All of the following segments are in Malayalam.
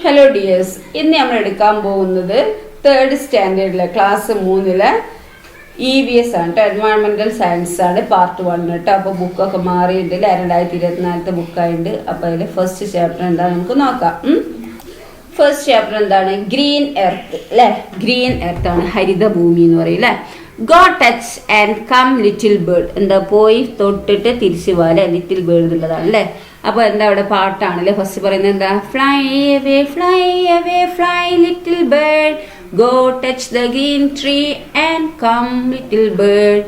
ഹലോ ഡിയേഴ്സ്, ഇന്ന് നമ്മൾ എടുക്കാൻ പോകുന്നത് 3rd സ്റ്റാൻഡേർഡിലെ ക്ലാസ് 3-ലെ EVS ആണ് കേട്ടോ. എൻവയോൺമെന്റൽ സയൻസ് ആണ് പാർട്ട് 1 കേട്ടോ. അപ്പോൾ ബുക്കൊക്കെ മാറിയിട്ടില്ല, 2024 ബുക്കായിട്ട്. അപ്പോൾ അതിൽ ഫസ്റ്റ് ചാപ്റ്റർ എന്താണ് നമുക്ക് നോക്കാം. ഫസ്റ്റ് ചാപ്റ്റർ എന്താണ്? ഗ്രീൻ എർത്ത് അല്ലേ. ഗ്രീൻ എർത്ത് ആണ്, ഹരിതഭൂമി എന്ന് പറയും അല്ലേ. Go touch and come little bird. എന്താ പോയി തൊട്ടിട്ട് തിരിച്ചു പോലെ ലിറ്റിൽ ബേർഡ് എന്നുള്ളതാണ് അല്ലേ. അപ്പോൾ എന്താ അവിടെ പാട്ടാണല്ലേ. ഫസ്റ്റ് പറയുന്നത് എന്താ? Fly away fly away fly little bird, go touch the green tree and come little bird.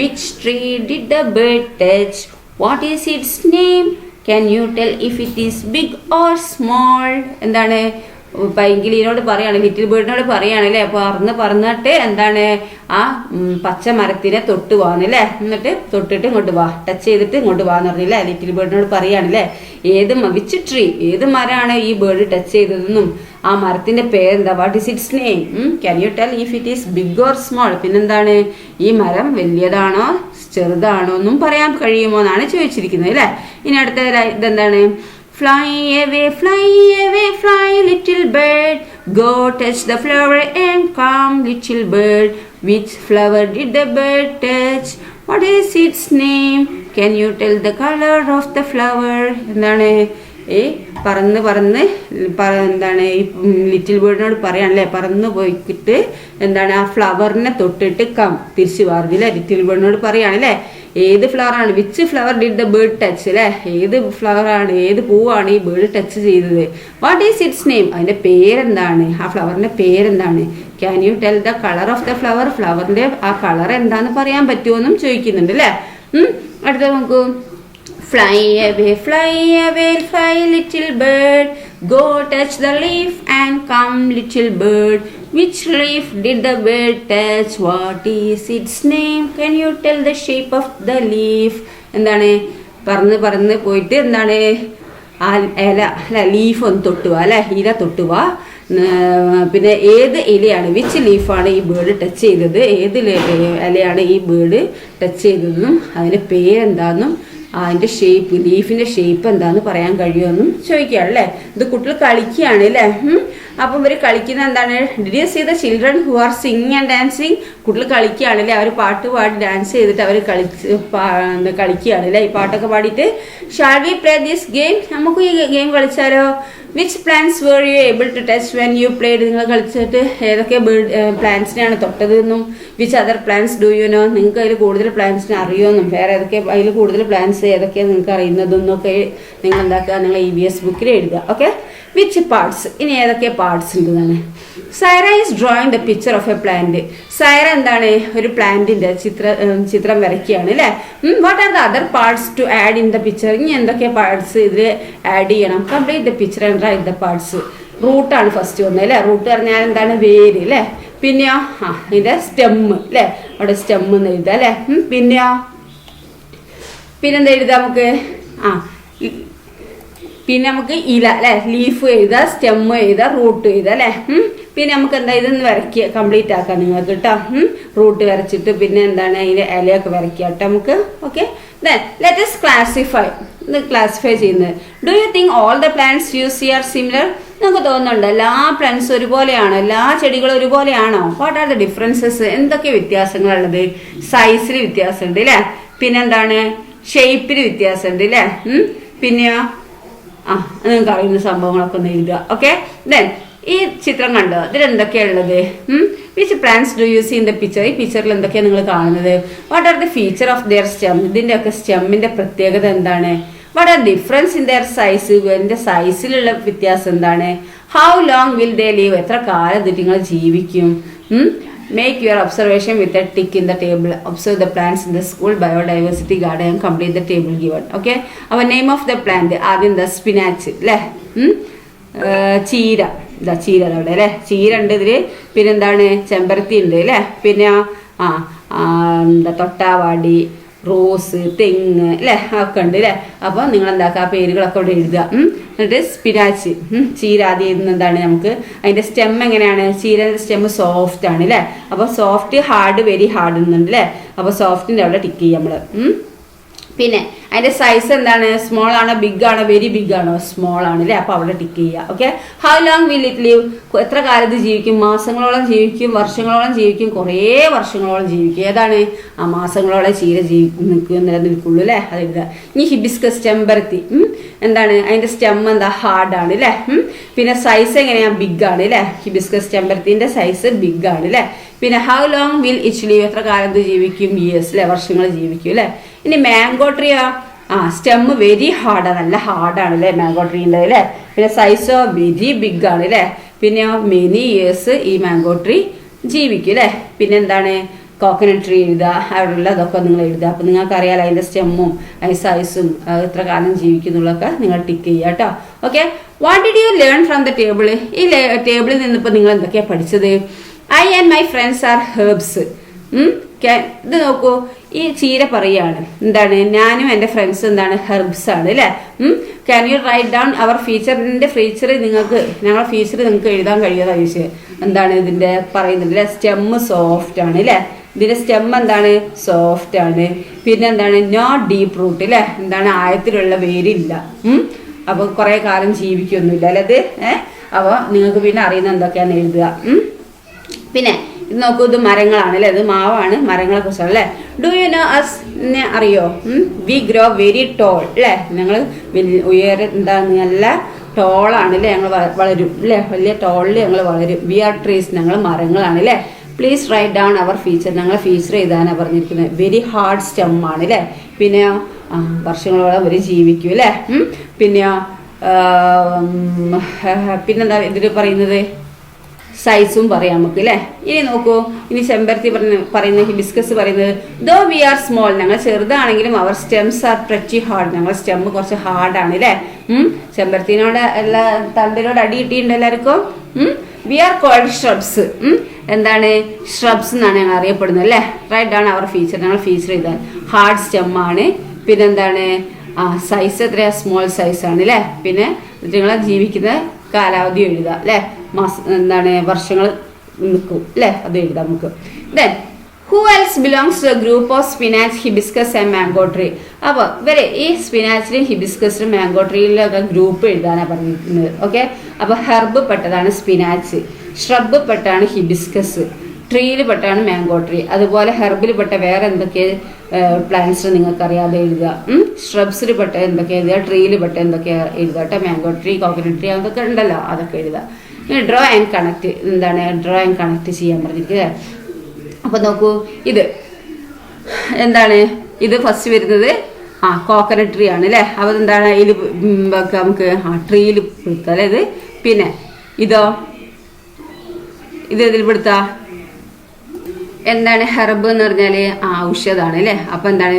Which tree did the bird touch? What is its name? Can you tell if it is big or small? എന്താണ് പൈങ്കിളിനോട് പറയാണ്, ലിറ്റിൽ ബേർഡിനോട് പറയുകയാണല്ലേ. അപ്പോൾ പറന്നിട്ട് എന്താണ് ആ പച്ച മരത്തിനെ തൊട്ട് പോകാന്നല്ലേ. എന്നിട്ട് തൊട്ടിട്ട് ഇങ്ങോട്ട് വാ, ടച്ച് ചെയ്തിട്ട് ഇങ്ങോട്ട് പോകാന്ന് പറഞ്ഞില്ലേ. ലിറ്റിൽ ബേർഡിനോട് പറയുകയാണല്ലേ വിച്ച് ട്രീ, ഏത് മരമാണ് ഈ ബേർഡ് ടച്ച് ചെയ്തതെന്നും ആ മരത്തിന്റെ പേരെന്താ, what is its name, can you tell if it is big or small. പിന്നെന്താണ് ഈ മരം വലിയതാണോ ചെറുതാണോ എന്നും പറയാൻ കഴിയുമോ എന്നാണ് ചോദിച്ചിരിക്കുന്നത് അല്ലേ. ഇനി അടുത്ത ഇതെന്താണ്? Fly away, fly, little bird. Go touch the flower and come, little bird. Which flower did the bird touch? What is its name? Can you tell the color of the flower? എന്താണ് പറന്ന് എന്താണ് ഈ ലിറ്റിൽ ബേർഡിനോട് പറയാണല്ലേ. പറന്ന് പോയിട്ട് എന്താണ് ആ ഫ്ലവറിനെ തൊട്ടിട്ട് തിരിച്ചു പറഞ്ഞില്ലേ. ലിറ്റിൽ ബേർഡിനോട് പറയാണല്ലേ ഏത് ഫ്ലവറാണ്, which flower did the bird touch അല്ലേ. ഏത് ഫ്ലവറാണ്, ഏത് പൂവാണ് ഈ ബേർഡ് ടച്ച് ചെയ്തത്? വാട്ട് ഈസ് ഇറ്റ്സ് നെയിം, അതിന്റെ പേരെന്താണ്, ആ ഫ്ലവറിന്റെ പേരെന്താണ്? Can you tell the colour of the flower, ഫ്ലവറിന്റെ ആ കളർ എന്താന്ന് പറയാൻ പറ്റുമോ എന്നും ചോദിക്കുന്നുണ്ട് അല്ലേ. അടുത്ത നോക്കൂ. Fly away, fly, little bird. Go touch the leaf and come, little bird. Which leaf did the bird touch? What is its name? Can you tell the shape of the leaf? എന്താണ് പറന്ന് പോയിട്ട് എന്താണ് ആ ഇല അല്ല, ലീഫ് ഒന്ന് തൊട്ടുവാ അല്ലെ, ഇല തൊട്ടുവാ. പിന്നെ ഏത് ഇലയാണ്, വിച്ച് ലീഫാണ് ഈ ബേർഡ് ടച്ച് ചെയ്തത്, ഏത് ഇലയാണ് ഈ ബേർഡ് ടച്ച് ചെയ്തതെന്നും അതിന്റെ പേരെന്താന്നും അതിന്റെ ഷേപ്പ്, ലീഫിന്റെ ഷേപ്പ് എന്താന്ന് പറയാൻ കഴിയുമെന്നും ചോദിക്കുകയാണല്ലേ. ഇത് കുട്ടികൾ കളിക്കുകയാണ് അല്ലേ. അപ്പം ഇവർ കളിക്കുന്ന എന്താണ്? Did you see the children who are singing and dancing? കുട്ടികൾ കളിക്കുകയാണല്ലേ, അവർ പാട്ട് പാടി ഡാൻസ് ചെയ്തിട്ട് അവർ കളിക്കുകയാണല്ലേ. ഈ പാട്ടൊക്കെ പാടിയിട്ട് shall we play this game, നമുക്ക് ഈ ഗെയിം കളിച്ചാലോ? Which plants were you able to touch when you played? നിങ്ങൾ കളിച്ചിട്ട് ഏതൊക്കെ പ്ലാന്റ്സിനെയാണ് തൊട്ടത് എന്നും which other plants do you know, നിങ്ങൾക്ക് അതിൽ കൂടുതൽ പ്ലാന്റ്സിനെ അറിയുമെന്നും വേറെ ഏതൊക്കെ അതിൽ കൂടുതൽ പ്ലാന്റ്സ് ഏതൊക്കെയാണ് നിങ്ങൾക്ക് അറിയുന്നതെന്നൊക്കെ നിങ്ങൾ എന്താക്കുക, നിങ്ങൾ EVS ബുക്കിൽ എഴുതുക. ഓക്കെ. വിച്ച് പാർട്സ്, ഇനി ഏതൊക്കെ പാർട്സ് ഉണ്ടെന്നാണ്. Saira is drawing the picture of a plant. Saira എന്താണ് ഒരു പ്ലാന്റിന്റെ ചിത്രം വരയ്ക്കുകയാണ് അല്ലേ. What are the other parts to add in the picture? ഇനി എന്തൊക്കെ പാർട്സ് ഇതിൽ ആഡ് ചെയ്യണം? Complete the picture and write the parts. റൂട്ടാണ് ഫസ്റ്റ് വന്നത് അല്ലേ. റൂട്ട് പറഞ്ഞാൽ എന്താണ്? വേര് അല്ലേ. പിന്നെയോ ഇതിന്റെ സ്റ്റെമ്മ് അല്ലേ, അവിടെ സ്റ്റെമ്മ് എന്ന് എഴുതാം അല്ലേ. പിന്നെന്താ എഴുതാം നമുക്ക്? പിന്നെ നമുക്ക് ഇല അല്ലെ, ലീഫ് എഴുതാം, സ്റ്റെമ്മ് എഴുതാം, റൂട്ട് എഴുതാം അല്ലെ. പിന്നെ നമുക്ക് എന്താ ഇതൊന്ന് വരയ്ക്കുക, കംപ്ലീറ്റ് ആക്കാം നിങ്ങൾക്ക് കേട്ടോ. റൂട്ട് വരച്ചിട്ട് പിന്നെ എന്താണ് അതിന്റെ ഇലയൊക്കെ വരയ്ക്കുക കേട്ടോ നമുക്ക്. Okay. Then let us classify. ഇത് ക്ലാസിഫൈ ചെയ്യുന്നത്. Do you think all the plants you see are similar? നിങ്ങൾക്ക് തോന്നുന്നുണ്ട് എല്ലാ പ്ലാന്റ്സ് ഒരുപോലെയാണോ, എല്ലാ ചെടികളും ഒരുപോലെയാണോ? What are the differences? എന്തൊക്കെ വ്യത്യാസങ്ങളുള്ളത്? സൈസിൽ വ്യത്യാസമുണ്ട് അല്ലേ. പിന്നെന്താണ് ഷേപ്പിൽ വ്യത്യാസമുണ്ട് അല്ലേ. പിന്നെയോ നിങ്ങൾക്ക് അറിയുന്ന സംഭവങ്ങളൊക്കെ ഒന്ന് എഴുതുക. ഓക്കെ. ദെൻ ഈ ചിത്രം കണ്ടോ, ഇതിൽ എന്തൊക്കെയാണ് ഉള്ളത്? Which plants do you see in the picture? ഈ പിക്ചറിൽ എന്തൊക്കെയാണ് നിങ്ങൾ കാണുന്നത്? What are the feature of their stem? ഇതിന്റെ ഒക്കെ സ്റ്റെമ്മിന്റെ പ്രത്യേകത എന്താണ്? What are difference in their size? ഇതിന്റെ സൈസിലുള്ള വ്യത്യാസം എന്താണ്? How long will they live? എത്ര കാലം ഇത് നിങ്ങൾ ജീവിക്കും? Make your observation with a tick in the table. Observe the plants in the school biodiversity garden and complete the table given. Okay. Our name of the plant. ആദ്യം the spinach അല്ലേ. ചീര, ഇതാ ചീര അവിടെ അല്ലേ. ചീര ഉണ്ട് ഇതില്. പിന്നെന്താണ് ചെമ്പരത്തി ഉണ്ട് അല്ലേ. പിന്നെ എന്താ തൊട്ടാവാടി, റോസ്, തെങ്ങ് അല്ലേ, ഒക്കെ ഉണ്ട് അല്ലേ. അപ്പോൾ നിങ്ങൾ എന്താക്കുക, ആ പേരുകളൊക്കെ ഇവിടെ എഴുതുക. എന്നിട്ട് സ്പിനാച്ച്, ചീര ആദ്യം എന്താണ് നമുക്ക് അതിന്റെ സ്റ്റെം എങ്ങനെയാണ്? ചീരന്റെ സ്റ്റെം സോഫ്റ്റ് ആണ് അല്ലേ. അപ്പോൾ സോഫ്റ്റ്, ഹാർഡ്, വെരി ഹാർഡ് എന്നുണ്ട് അല്ലേ. അപ്പോൾ സോഫ്റ്റിന്റെ അവിടെ ടിക്ക് ചെയ്യാം നമ്മള്. പിന്നെ അതിന്റെ സൈസ് എന്താണ്? സ്മോൾ ആണോ ബിഗ് ആണോ? വെരി ബിഗ് ആണോ? സ്മോൾ ആണ് അല്ലേ? അപ്പൊ അവിടെ ടിക്ക് ചെയ്യുക. Okay. How long will it live? എത്ര കാലത്ത് ജീവിക്കും? മാസങ്ങളോളം ജീവിക്കും, വർഷങ്ങളോളം ജീവിക്കും, കുറേ വർഷങ്ങളോളം ജീവിക്കും. ഏതാണ്? ആ മാസങ്ങളോളം ചീര നിലനിൽക്കുള്ളൂ അല്ലേ? അത് എഴുതുക. ഇനി ഹിബിസ്കസ് ചെമ്പരത്തി എന്താണ്? അതിന്റെ സ്റ്റെം എന്താ? ഹാർഡാണ് അല്ലേ? പിന്നെ സൈസ് എങ്ങനെയാ? ബിഗ് ആണ് അല്ലേ? ഹിബിസ്കസ് ചെമ്പരത്തിന്റെ സൈസ് ബിഗ് ആണ് അല്ലേ? പിന്നെ how long will it live? എത്ര കാലത്ത് ജീവിക്കും? ഇയേഴ്സ് അല്ലെ? വർഷങ്ങൾ ജീവിക്കും അല്ലെ? ഇനി മാംഗോ ട്രീയാ? സ്റ്റെം വെരി ഹാർഡാണ്, നല്ല ഹാർഡാണ് അല്ലേ മാംഗോ ട്രീൻ്റെ അല്ലേ? പിന്നെ സൈസോ വെരി ബിഗ് ആണ് അല്ലേ? പിന്നെ മെനി ഇയേഴ്സ് ഈ മാംഗോ ട്രീ ജീവിക്കും അല്ലേ? പിന്നെ എന്താണ്? കോക്കനട്ട് ട്രീ എഴുതുക. അവിടെയുള്ള അതൊക്കെ നിങ്ങൾ എഴുതുക. അപ്പം നിങ്ങൾക്ക് അറിയാലോ അതിൻ്റെ സ്റ്റെമ്മും അതിൻ്റെ സൈസും എത്ര കാലം ജീവിക്കും എന്നുള്ളതൊക്കെ നിങ്ങൾ ടിക്ക് ചെയ്യുക കേട്ടോ. Okay. What did you learn from the table? ഈ ടേബിളിൽ നിന്നിപ്പോൾ നിങ്ങൾ എന്തൊക്കെയാണ് പഠിച്ചത്? I and my friends are herbs. ഇത് നോക്കൂ, ഈ ചീര പറയാണ് എന്താണ്? ഞാനും എൻ്റെ ഫ്രണ്ട്സ് എന്താണ്? ഹെർബ്സ് ആണ് അല്ലേ? Can you write down our ഫീച്ചറിന്റെ ഫീച്ചർ? നിങ്ങൾക്ക് ഞങ്ങളെ ഫീച്ചർ നിങ്ങൾക്ക് എഴുതാൻ കഴിയാതെ ചോദിച്ചത് എന്താണ്? ഇതിന്റെ പറയുന്നത് അല്ലേ? സ്റ്റെമ്മ് സോഫ്റ്റ് ആണ് അല്ലേ? ഇതിന്റെ സ്റ്റെം എന്താണ്? സോഫ്റ്റ് ആണ്. പിന്നെ എന്താണ്? നോട്ട് ഡീപ്പ് റൂട്ട് അല്ലേ? എന്താണ്? ആഴത്തിലുള്ള വേരില്ല. അപ്പൊ കുറെ കാലം ജീവിക്കൊന്നുമില്ല അല്ലേ ഇത്? അപ്പോൾ നിങ്ങൾക്ക് പിന്നെ അറിയുന്ന എന്തൊക്കെയാന്ന് എഴുതുക. പിന്നെ ഇത് നോക്കൂ, ഇത് മരങ്ങളാണ് അല്ലേ? ഇത് മാവാണ്, മരങ്ങളെ കുറിച്ചാണ് അല്ലേ? Do you know us? അറിയോ? വി ഗ്രോ വെരി ടോൾ അല്ലേ? ഞങ്ങൾ എന്താണ്? നല്ല ടോളാണ് അല്ലേ? ഞങ്ങൾ വളരും അല്ലേ? വലിയ ടോളിൽ ഞങ്ങൾ വളരും. വി ആർ ട്രീസ്, ഞങ്ങൾ മരങ്ങളാണ് അല്ലേ? Please write down our feature. ഞങ്ങളെ ഫീച്ചർ എഴുതാനാണ് പറഞ്ഞിരിക്കുന്നത്. വെരി ഹാർഡ് സ്റ്റെം ആണ് അല്ലേ? പിന്നെയോ വർഷങ്ങളോളം അവർ ജീവിക്കും അല്ലേ? പിന്നെയോ പിന്നെന്താ ഇതിൽ പറയുന്നത്? സൈസും പറയാം നമുക്ക് അല്ലേ? ഇനി നോക്കൂ, ഇനി ചെമ്പരത്തി പറയുന്ന ഹിബിസ്കസ് പറയുന്നത് ദോ വി ആർ സ്മോൾ, ഞങ്ങൾ ചെറുതാണെങ്കിലും our stems are pretty hard, ഞങ്ങളുടെ സ്റ്റെം കുറച്ച് ഹാർഡാണ് അല്ലേ? ചെമ്പരത്തിനോട് എല്ലാ തണ്ടിനോട് അടി കിട്ടിയിട്ടുണ്ട് എല്ലാവർക്കും. We are called shrubs. എന്താണ്? ഷ്രബ്സ് എന്നാണ് ഞങ്ങൾ അറിയപ്പെടുന്നത് അല്ലേ? Write down our feature. ഞങ്ങൾ ഫീച്ചർ ചെയ്താൽ ഹാർഡ് സ്റ്റെം ആണ്. പിന്നെന്താണ്? സൈസ് എത്രയാ? സ്മോൾ സൈസ് ആണ് അല്ലേ? പിന്നെ നിങ്ങൾ ജീവിക്കുന്ന കാലാവധി എഴുതുക അല്ലേ? എന്താണ്? വർഷങ്ങൾ നിൽക്കും അല്ലേ? അത് എഴുതാം നമുക്ക്. Then who else belongs to group of spinach, hibiscus and mango tree. അപ്പോൾ ഇവരെ ഈ സ്പിനാച്ചിലും ഹിബിസ്കസിലും മാംഗോ ട്രീയിലൊക്കെ ഗ്രൂപ്പ് എഴുതാനാണ് പറഞ്ഞിരിക്കുന്നത്. ഓക്കെ. അപ്പോൾ ഹെർബ് പെട്ടതാണ് സ്പിനാച്ച്, ഷ്രബ് പെട്ടാണ് ഹിബിസ്കസ്, ട്രീയിൽ പെട്ടാണ് മാംഗോ ട്രീ. അതുപോലെ ഹെർബിൽ പെട്ട വേറെ എന്തൊക്കെ പ്ലാന്റ്സ് നിങ്ങൾക്ക് അറിയാതെ എഴുതുക. ഷ്രബ്സിൽ പെട്ട എന്തൊക്കെ എഴുതുക, ട്രീയിൽ പെട്ട എന്തൊക്കെ എഴുതുക കേട്ടോ. മാംഗോ ട്രീ, കോക്കനട്ട് ട്രീ അതൊക്കെ ഉണ്ടല്ലോ, അതൊക്കെ എഴുതുക. ഇനി ഡ്രോ ആൻഡ് കണക്ട്. എന്താണ്? ഡ്രോ ആൻഡ് കണക്ട് ചെയ്യാൻ പറഞ്ഞിരിക്കുന്നത്. അപ്പോൾ നോക്കൂ, ഇത് എന്താണ്? ഇത് ഫസ്റ്റ് വരുന്നത് കോക്കനട്ട് ട്രീ ആണ് അല്ലേ? അപ്പോൾ എന്താണ്? ഇതിൽ നമുക്ക് ട്രീയിൽ പെടുത്താം അല്ലേ ഇത്? പിന്നെ ഇതോ? ഇത് ഇതിൽ പെടുത്താ എന്താണ്? ഹെർബ് എന്ന് പറഞ്ഞാൽ ഔഷധമാണ് അല്ലേ? അപ്പം എന്താണ്?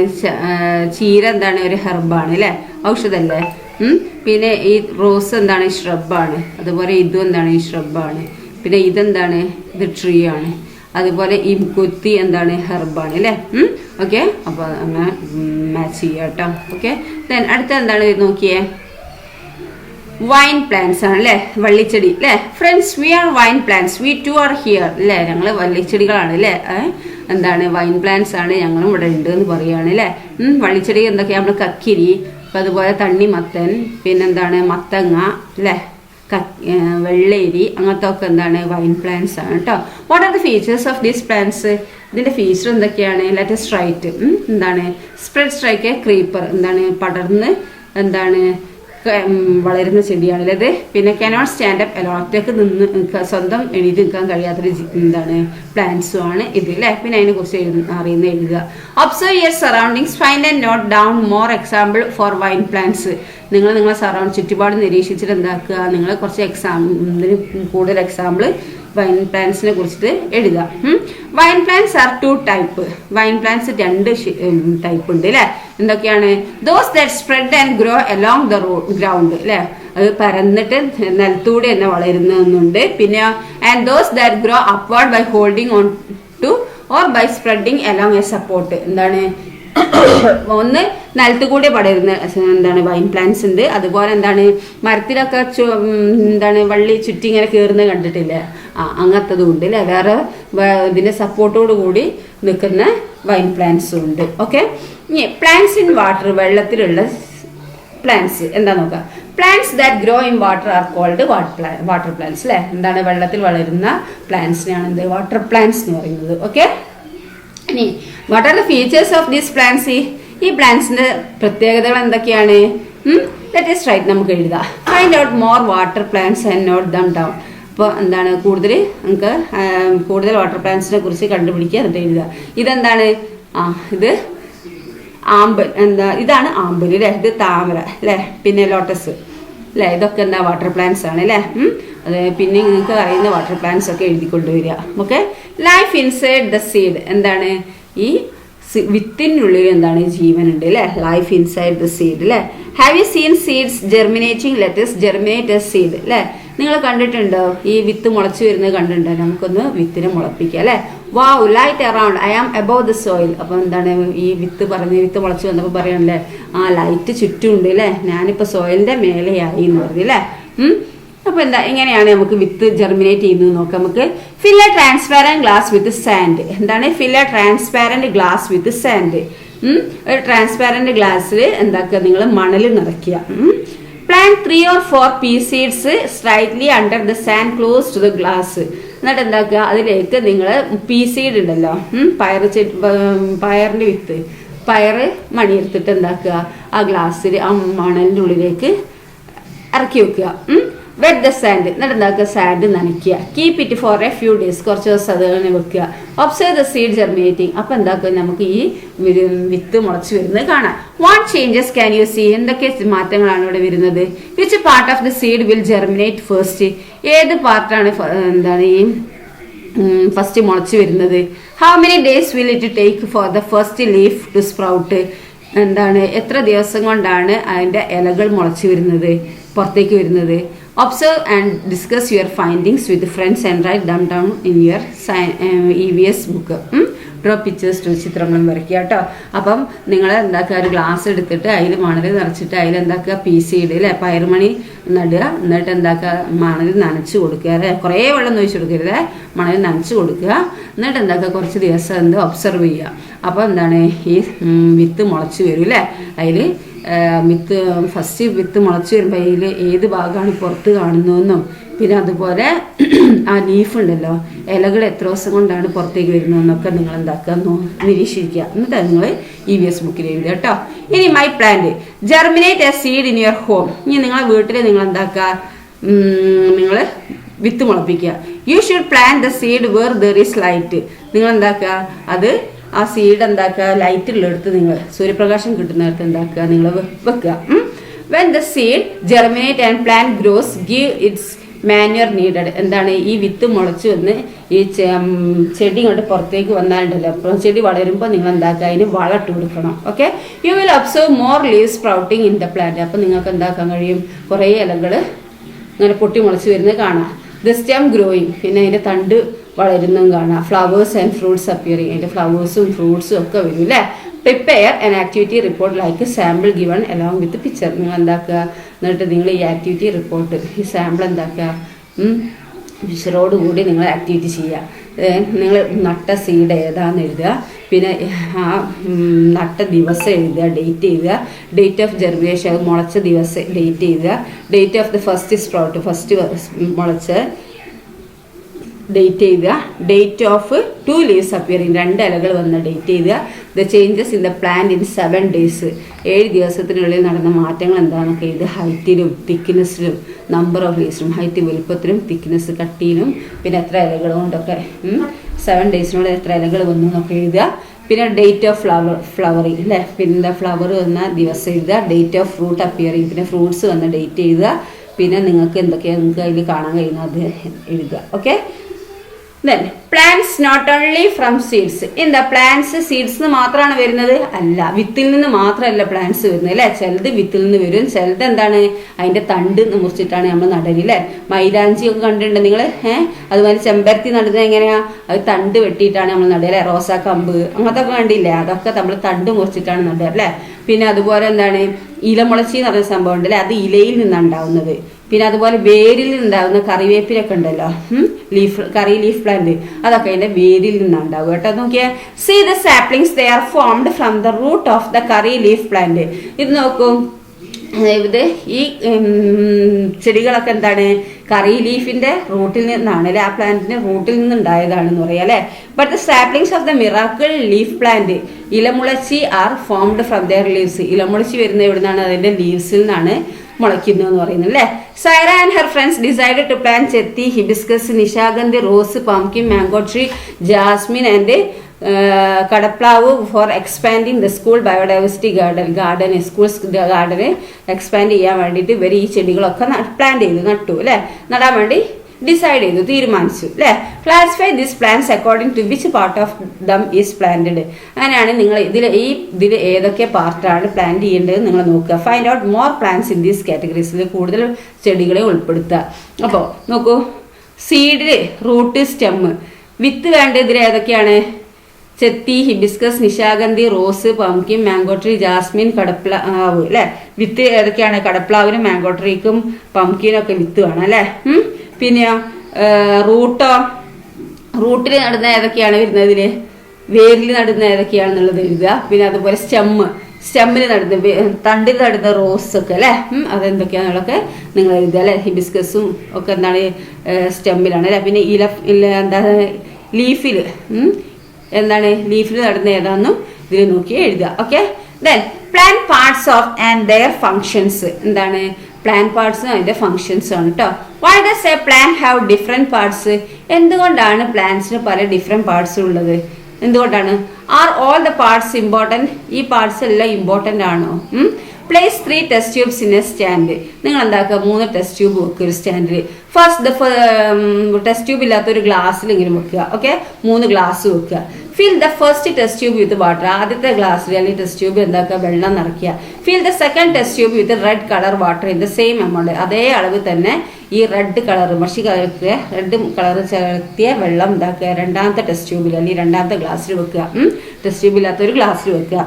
ചീര എന്താണ്? ഒരു ഹെർബാണ് അല്ലേ? ഔഷധമല്ലേ? പിന്നെ ഈ റോസ് എന്താണ്? ഷ്രബാണ്. അതുപോലെ ഇതും എന്താണ്? ഈ ഷ്രബാണ്. പിന്നെ ഇതെന്താണ്? ഇത് ട്രീ ആണ്. അതുപോലെ ഈ കൊത്തി എന്താണ്? ഹെർബാണ് അല്ലേ? ഓക്കെ. അപ്പോൾ അങ്ങനെ മാച്ച് ചെയ്യാം കേട്ടോ. ഓക്കെ. ദെൻ അടുത്ത എന്താണ്? നോക്കിയേ, വൈൻ പ്ലാന്റ്സ് ആണ് അല്ലേ? വള്ളിച്ചെടി അല്ലേ? Friends we are vine plants, we too are here അല്ലേ? ഞങ്ങൾ വള്ളിച്ചെടികളാണ് അല്ലേ? എന്താണ്? വൈൻ പ്ലാന്റ്സ് ആണ്, ഞങ്ങളും ഇവിടെ ഉണ്ട് എന്ന് പറയുകയാണ് അല്ലേ? വള്ളിച്ചെടി എന്തൊക്കെയാണ്? നമ്മൾ കക്കിരി, അപ്പം അതുപോലെ തണ്ണിമത്തൻ, പിന്നെന്താണ്? മത്തങ്ങ അല്ലേ? വെള്ളേരി, അങ്ങനത്തെ ഒക്കെ എന്താണ്? വൈൻ പ്ലാന്റ്സ് ആണ് കേട്ടോ. What are the features of these plants? ഇതിന്റെ ഫീച്ചർ എന്തൊക്കെയാണ്? Let's write. എന്താണ്? സ്പ്രെഡ് സ്ട്രൈക്ക് ക്രീപ്പർ, എന്താണ്? പടർന്ന് എന്താണ്? വളരുന്ന ചെടിയാണല്ലേ ഇത്. പിന്നെ കനോട്ട് സ്റ്റാൻഡ് അപ്പ് അലോൺ, ഒറ്റക്ക് നിന്ന് സ്വന്തം എണീറ്റ് നിൽക്കാൻ കഴിയാത്തൊരു എന്താണ്? പ്ലാന്റ്സും ആണ് ഇത് അല്ലേ? പിന്നെ അതിനെ കുറിച്ച് അറിയുന്ന എഴുതുക. Observe your surroundings, find and note down more example for wine plants. നിങ്ങൾ നിങ്ങളെ ചുറ്റുപാട് നിരീക്ഷിച്ചിട്ട് എന്താക്കുക? നിങ്ങൾ കുറച്ച് ഇതിന് കൂടുതൽ എക്സാമ്പിൾ വൈൻ പ്ലാന്റ്സിനെ കുറിച്ചിട്ട് എഴുതുക. Vine plants are 2 type. Vine plants 2 type ഉണ്ട് അല്ലേ? എന്തൊക്കെയാണ്? Those that spread and grow along the ground അല്ലേ? അത് പരന്നിട്ട് നിലത്തൂടെ തന്നെ വളരുന്നുണ്ട്. പിന്നെ and those that grow upward by holding on to or by spreading along a support. എന്താണ്? ഒന്ന് നിലത്ത് കൂടെ പടരുന്ന എന്താണ്? വൈൻ പ്ലാന്റ്സ് ഉണ്ട്. അതുപോലെ എന്താണ്? മരത്തിലൊക്കെ എന്താണ്? വള്ളി ചുറ്റി ഇങ്ങനെ കയറുന്നത് കണ്ടിട്ടില്ലേ? അങ്ങനത്തതും ഉണ്ട് അല്ലേ? വേറെ ഇതിന്റെ സപ്പോർട്ടോട് കൂടി നിൽക്കുന്ന വൈൻ പ്ലാന്റ്സും ഉണ്ട്. ഓക്കെ, ഇനി പ്ലാന്റ്സ് ഇൻ വാട്ടർ, വെള്ളത്തിലുള്ള പ്ലാന്റ്സ് എന്താ നോക്കാം. Plants that grow in water are called water plants അല്ലേ. എന്താണ് വെള്ളത്തിൽ വളരുന്ന പ്ലാന്റ്സിനെയാണ് എന്ത് വാട്ടർ പ്ലാന്റ്സ് എന്ന് പറയുന്നത്. ഓക്കെ, ഇനി what are the features of these plants? ഈ പ്ലാന്റ്സിന്റെ പ്രത്യേകതകൾ എന്തൊക്കെയാണ്? ലെറ്റസ് റൈറ്റ്, നമുക്ക് എഴുതാം. Find out more water plants and not them down. അപ്പോൾ എന്താണ് നമുക്ക് കൂടുതൽ വാട്ടർ പ്ലാന്റ്സിനെ കുറിച്ച് കണ്ടുപിടിക്കുക, എന്നിട്ട് എഴുതുക. ഇതെന്താണ്? ഇത് ആമ്പൽ, ഇതാണ് ആമ്പൽ അല്ലേ. ഇത് താമര അല്ലേ. പിന്നെ ലോട്ടസ് അല്ലേ. ഇതൊക്കെ എന്താ വാട്ടർ പ്ലാന്റ്സ് ആണ് അല്ലേ. അത് പിന്നെ നിങ്ങൾക്ക് അറിയുന്ന വാട്ടർ പ്ലാന്റ്സ് ഒക്കെ എഴുതിക്കൊണ്ടുവരിക. Okay, life inside the seed, എന്താണ് ഈ വിത്തിനുള്ളിൽ എന്താണ് ജീവനുണ്ട് അല്ലേ. ലൈഫ് ഇൻസൈഡ് ദ സീഡ് അല്ലേ. Have you seen seeds germinating? Let's germinate a seed അല്ലേ. നിങ്ങൾ കണ്ടിട്ടുണ്ടോ ഈ വിത്ത് മുളച്ചു വരുന്നത്? കണ്ടിട്ടുണ്ടോ? നമുക്കൊന്ന് വിത്തിനെ മുളപ്പിക്കുക അല്ലേ. Wow, light around, I am above the soil. അപ്പൊ എന്താണ് ഈ വിത്ത് മുളച്ചു വന്നപ്പോൾ പറയണല്ലേ, ലൈറ്റ് ചുറ്റും ഉണ്ട് അല്ലേ, ഞാനിപ്പോ സോയിലിന്റെ മേലെയായി എന്ന് പറഞ്ഞു അല്ലേ. അപ്പൊ എന്താ, എങ്ങനെയാണ് നമുക്ക് വിത്ത് ജെർമിനേറ്റ് ചെയ്യുന്നത് നോക്കാം. നമുക്ക് fill a transparent glass with sand. എന്താണ് fill a transparent glass with sand? ഒരു ട്രാൻസ്പാരന്റ് ഗ്ലാസ്സിൽ എന്താക്കുക, നിങ്ങൾ മണൽ നിറയ്ക്കുക. Plant 3 or 4 pea seeds slightly under the sand close to the glass. എന്നിട്ട് എന്താക്കുക, അതിലേക്ക് നിങ്ങൾ പീ സീഡ് ഉണ്ടല്ലോ, പയറിന്റെ വിത്ത്, പയറ് മണിയെടുത്തിട്ട് എന്താക്കുക, ആ ഗ്ലാസ്സിൽ ആ മണലിൻ്റെ ഉള്ളിലേക്ക് ഇറക്കി വെക്കുക. വെറ്റ് ദ സാൻഡ്, എന്നിട്ട് എന്താക്കുക, സാൻഡ് നനയ്ക്കുക. Keep it for a few days, കുറച്ച് ദിവസം അത് തന്നെ വെക്കുക. Observe the seed germinating. അപ്പം എന്താക്കുക, നമുക്ക് ഈ വിത്ത് മുളച്ച് വരുന്നത് കാണാം. What changes can you see? എന്തൊക്കെ മാറ്റങ്ങളാണ് ഇവിടെ വരുന്നത്? Which part of the seed will germinate first? ഏത് പാർട്ടാണ് എന്താണ് ഈ ഫസ്റ്റ് മുളച്ച് വരുന്നത്? How many days will it take for the first leaf to sprout? എന്താണ് എത്ര ദിവസം കൊണ്ടാണ് അതിൻ്റെ ഇലകൾ മുളച്ച് വരുന്നത്, പുറത്തേക്ക് വരുന്നത്? Observe and discuss your findings with friends and write them down in your EVS book. Draw pictures too, ചിത്രങ്ങളും വരയ്ക്കുക കേട്ടോ. അപ്പം നിങ്ങൾ എന്താക്കുക, ഒരു ഗ്ലാസ് എടുത്തിട്ട് അതിൽ മണൽ നിറച്ചിട്ട് അതിൽ എന്താക്കുക, പീ സീഡ് അല്ലേ, പയറുമണി നടുക. എന്നിട്ട് എന്താക്കുക, മണൽ നനച്ച് കൊടുക്കുക അല്ലേ. കുറേ വെള്ളം ഒഴിച്ച് കൊടുക്കരുത്, മണൽ നനച്ച് കൊടുക്കുക. എന്നിട്ട് എന്താക്കുക, കുറച്ച് ദിവസം ഒബ്സർവ് ചെയ്യുക. അപ്പോൾ എന്താണ് ഈ വിത്ത് മുളച്ച് വരും അല്ലേ. അതിൽ ഫസ്റ്റ് വിത്ത് മുളച്ച് വരുമ്പോൾ അതിൽ ഏത് ഭാഗമാണ് പുറത്ത് കാണുന്നതെന്നും, പിന്നെ അതുപോലെ ആ ലീഫ് ഉണ്ടല്ലോ, ഇലകൾ എത്ര ദിവസം കൊണ്ടാണ് പുറത്തേക്ക് വരുന്നതെന്നൊക്കെ നിങ്ങൾ എന്താക്കുക, നിരീക്ഷിക്കുക. എന്നിട്ട് നിങ്ങൾ EVS ബുക്കിൽ എഴുതുക കേട്ടോ. ഇനി my plant germinate a seed in your home. ഇനി നിങ്ങളെ വീട്ടിൽ നിങ്ങൾ എന്താക്കുക, നിങ്ങൾ വിത്ത് മുളപ്പിക്കുക. You should plant the seed where there is light. നിങ്ങൾ എന്താക്കുക, അത് ആ സീഡ് എന്താക്കുക, ലൈറ്റുള്ളടുത്ത് നിങ്ങൾ സൂര്യപ്രകാശം കിട്ടുന്നിടത്ത് എന്താക്കുക, നിങ്ങൾ വെക്കുക. When the seed germinate and plant gross give it's manure needed. എന്താണ് ഈ വിത്ത് മുളച്ച് വന്ന് ഈ ചെടി കൊണ്ട് പുറത്തേക്ക് വന്നാലുണ്ടല്ലോ, അപ്പോൾ ചെടി വളരുമ്പോൾ നിങ്ങൾ എന്താക്കുക, അതിന് വളമിട്ട് കൊടുക്കണം. Okay, you will observe more leaves sprouting in the plant. അപ്പോൾ നിങ്ങൾക്ക് എന്താക്കാൻ കഴിയും, കുറേ ഇലകൾ ഇങ്ങനെ പൊട്ടി മുളച്ച് വരുന്നത് കാണാം. ദ സ്റ്റെം ഗ്രോയിങ്, പിന്നെ അതിൻ്റെ തണ്ട് വളരുന്നതും കാണാം. ഫ്ലവേഴ്സ് ആൻഡ് ഫ്രൂട്ട്സ് അപ്പിയറിങ്, അതിൻ്റെ ഫ്ലവേഴ്സും ഫ്രൂട്ട്സും ഒക്കെ വരും അല്ലേ. Prepare an activity report like sample given along with picture. നിങ്ങൾ എന്താക്കുക, എന്നിട്ട് നിങ്ങൾ ഈ ആക്ടിവിറ്റി റിപ്പോർട്ട്, ഈ സാമ്പിൾ എന്താക്കുക, പിക്ചറോട് കൂടി നിങ്ങൾ ആക്ടിവിറ്റി ചെയ്യുക. നിങ്ങൾ നട്ട സീഡ് ഏതാണെന്ന് എഴുതുക, പിന്നെ ആ നട്ട ദിവസം എഴുതുക, ഡേറ്റ് എഴുതുക, ഡേറ്റ് ഓഫ് ജെർമിനേഷൻ, അത് മുളച്ച ദിവസം ഡേറ്റ് എഴുതുക, date of the first sprout, first മുളച്ച ഡേറ്റ് എഴുതുക, ഡേറ്റ് ഓഫ് 2 leaves അപ്പിയറിങ്, 2 ഇലകൾ വന്ന ഡേറ്റ് എഴുതുക. The changes in the plant in 7 days, 7 ദിവസത്തിനുള്ളിൽ നടന്ന മാറ്റങ്ങൾ എന്താണെന്നൊക്കെ എഴുതുക. ഹൈറ്റിലും തിക്നെസ്സിലും നമ്പർ ഓഫ് ലീവ്സിലും, ഹൈറ്റ് വലുപ്പത്തിലും തിക്നെസ് കട്ടിയിലും, പിന്നെ എത്ര ഇലകൾ കൊണ്ടൊക്കെ 7 daysനുള്ളിൽ എത്ര ഇലകൾ വന്നു എന്നൊക്കെ എഴുതുക. പിന്നെ ഡേറ്റ് ഓഫ് ഫ്ലവറിങ് അല്ലേ, പിന്നെ ഫ്ലവർ വന്ന ദിവസം എഴുതുക. ഡേറ്റ് ഓഫ് ഫ്രൂട്ട് അപ്പിയറിങ്, പിന്നെ ഫ്രൂട്ട്സ് വന്ന ഡേറ്റ് എഴുതുക. പിന്നെ നിങ്ങൾക്ക് എന്തൊക്കെയാണ് നിങ്ങൾക്ക് അതിൽ കാണാൻ കഴിയുന്നത് അത് എഴുതുക. Okay, then plants not only from seeds. എന്താ പ്ലാന്റ്സ് സീഡ്സ് മാത്രമാണ് വരുന്നത്? അല്ല, വിത്തിൽ നിന്ന് മാത്രമല്ല പ്ലാന്റ്സ് വരുന്നത് അല്ലേ. ചിലത് വിത്തിൽ നിന്ന് വരും, ചിലത് എന്താണ് അതിൻ്റെ തണ്ട് മുറിച്ചിട്ടാണ് നമ്മൾ നടല് അല്ലേ. മൈലാഞ്ചി ഒക്കെ കണ്ടിട്ടുണ്ട് നിങ്ങൾ, അതുപോലെ ചെമ്പരത്തി നടുന്നത് എങ്ങനെയാ, അത് തണ്ട് വെട്ടിയിട്ടാണ് നമ്മൾ നടുക അല്ലേ. റോസാക്കമ്പ് അങ്ങനത്തെ ഒക്കെ കണ്ടില്ലേ, അതൊക്കെ നമ്മൾ തണ്ട് മുറിച്ചിട്ടാണ് നടുക അല്ലേ. പിന്നെ അതുപോലെ എന്താണ് ഇലമുളച്ചി എന്ന് പറയുന്ന സംഭവം ഉണ്ടല്ലേ, അത് ഇലയിൽ നിന്നാണ് ഉണ്ടാവുന്നത്. പിന്നെ അതുപോലെ വേരിൽ നിന്നുണ്ടാകുന്ന കറിവേപ്പിലൊക്കെ ഉണ്ടല്ലോ, കറി ലീഫ് പ്ലാന്റ്, അതൊക്കെ അതിന്റെ വേരിൽ നിന്നുണ്ടാവും കേട്ടോ. നോക്കിയാൽ see the saplings they are formed from the root of the curry leaf plant. ഇത് നോക്കൂ, ഇത് ഈ ചെടികളൊക്കെ എന്താണ് കറി ലീഫിന്റെ റൂട്ടിൽ നിന്നാണ് അല്ലെ, ആ പ്ലാന്റിന്റെ റൂട്ടിൽ നിന്നുണ്ടായതാണെന്ന് പറയാം അല്ലെ. But the saplings of the miracle leaf plant ഇലമുളച്ചി are formed from their leaves. ഇലമുളച്ചി വരുന്ന എവിടുന്നാണ്? അതിന്റെ ലീവ്സിൽ നിന്നാണ് മുളയ്ക്കുന്നു എന്ന് പറയുന്നത് അല്ലേ. Saira and her friends decided to plant ചെത്തി, ഹിബിസ്കസ്, നിശാഗന്ധി, rose, pumpkin, mango tree, jasmine and കടപ്ലാവ് for expanding the school biodiversity garden schools ഗാർഡന് എക്സ്പാൻഡ് ചെയ്യാൻ വേണ്ടിയിട്ട് ഇവർ ഈ ചെടികളൊക്കെ പ്ലാന്റ് ചെയ്തു, നട്ടു അല്ലേ, നടാൻ വേണ്ടി ഡിസൈഡ് ചെയ്തു, തീരുമാനിച്ചു അല്ലേ. Classify this plants according to which part of them is planted. അങ്ങനെയാണ് നിങ്ങൾ ഇതിൽ ഏതൊക്കെ പാർട്ടാണ് പ്ലാന്റ് ചെയ്യേണ്ടത് നിങ്ങൾ നോക്കുക. Find out more plants in these കാറ്റഗറീസിൽ കൂടുതൽ ചെടികളെ ഉൾപ്പെടുത്തുക. അപ്പോൾ നോക്കൂ, സീഡില്, റൂട്ട്, സ്റ്റെമ്മ്, വിത്ത് വേണ്ട ഇതിൽ ഏതൊക്കെയാണ്? ചെത്തി, ഹിബിസ്കസ്, നിശാഗന്ധി, rose, pumpkin, mango tree, jasmine, കടപ്ലാവ് അല്ലെ. വിത്ത് ഏതൊക്കെയാണ്? കടപ്ലാവിനും മാംഗോ ട്രീക്കും പംകിനും ഒക്കെ വിത്ത് വേണം അല്ലെ. പിന്നെ റൂട്ടോ, റൂട്ടിൽ നടുന്ന ഏതൊക്കെയാണ് വരുന്നത്? ഇതില് വേരിൽ നടുന്ന ഏതൊക്കെയാണെന്നുള്ളത് എഴുതുക. പിന്നെ അതുപോലെ സ്റ്റെമ്മിൽ നടുന്ന, തണ്ടിൽ നടുന്ന റോസ് ഒക്കെ അല്ലെ, അതെന്തൊക്കെയാണെന്നുള്ളതൊക്കെ നിങ്ങൾ എഴുതുക അല്ലെ. ഹിബിസ്കസും ഒക്കെ എന്താണ് സ്റ്റെമ്മിലാണ് അല്ലെ. പിന്നെ എന്താ ലീഫിൽ എന്താണ് ലീഫിൽ നടുന്ന ഏതാണെന്നും ഇതിൽ നോക്കി എഴുതുക. Okay. Then plant parts of and their functions. എന്താണ് പ്ലാന്റ് പാർട്സും അതിന്റെ ഫങ്ഷൻസും ആണ് കേട്ടോ. Why does A plant have different parts? എന്തുകൊണ്ടാണ് പ്ലാന്റ്സിന് പല ഡിഫറെന്റ് പാർട്സ് ഉള്ളത്? എന്തുകൊണ്ടാണ്? Are all the parts important? ഈ പാർട്സ് എല്ലാം ഇമ്പോർട്ടൻ്റ് ആണോ? Place 3 test tubes in A stand. നിങ്ങൾ എന്താക്കുക, 3 ടെസ്റ്റ് ട്യൂബ് വെക്കുക ഒരു സ്റ്റാൻഡിൽ. ഫസ്റ്റ് ടെസ്റ്റ് ട്യൂബ് ഇല്ലാത്ത ഒരു ഗ്ലാസ്സിൽ ഇങ്ങനെ വെക്കുക. ഓക്കെ, 3 ഗ്ലാസ് വെക്കുക. Fill the first test tube with water. ആദ്യത്തെ ഗ്ലാസ്സിൽ അല്ലെങ്കിൽ ടെസ്റ്റ് ട്യൂബ് എന്താക്കുക, വെള്ളം നിറയ്ക്കുക. Fill the second test tube with red colour water in the same amount. അതേ അളവ് തന്നെ ഈ റെഡ് കളർ മഷി കലർത്തിയ റെഡ് കളർ ചേർത്തിയ വെള്ളം എന്താക്കുക, രണ്ടാമത്തെ ടെസ്റ്റ് ട്യൂബിൽ അല്ലെങ്കിൽ രണ്ടാമത്തെ ഗ്ലാസ്സിൽ വെക്കുക. ടെസ്റ്റ് ട്യൂബ് ഇല്ലാത്ത ഒരു ഗ്ലാസ്സിൽ വെക്കുക.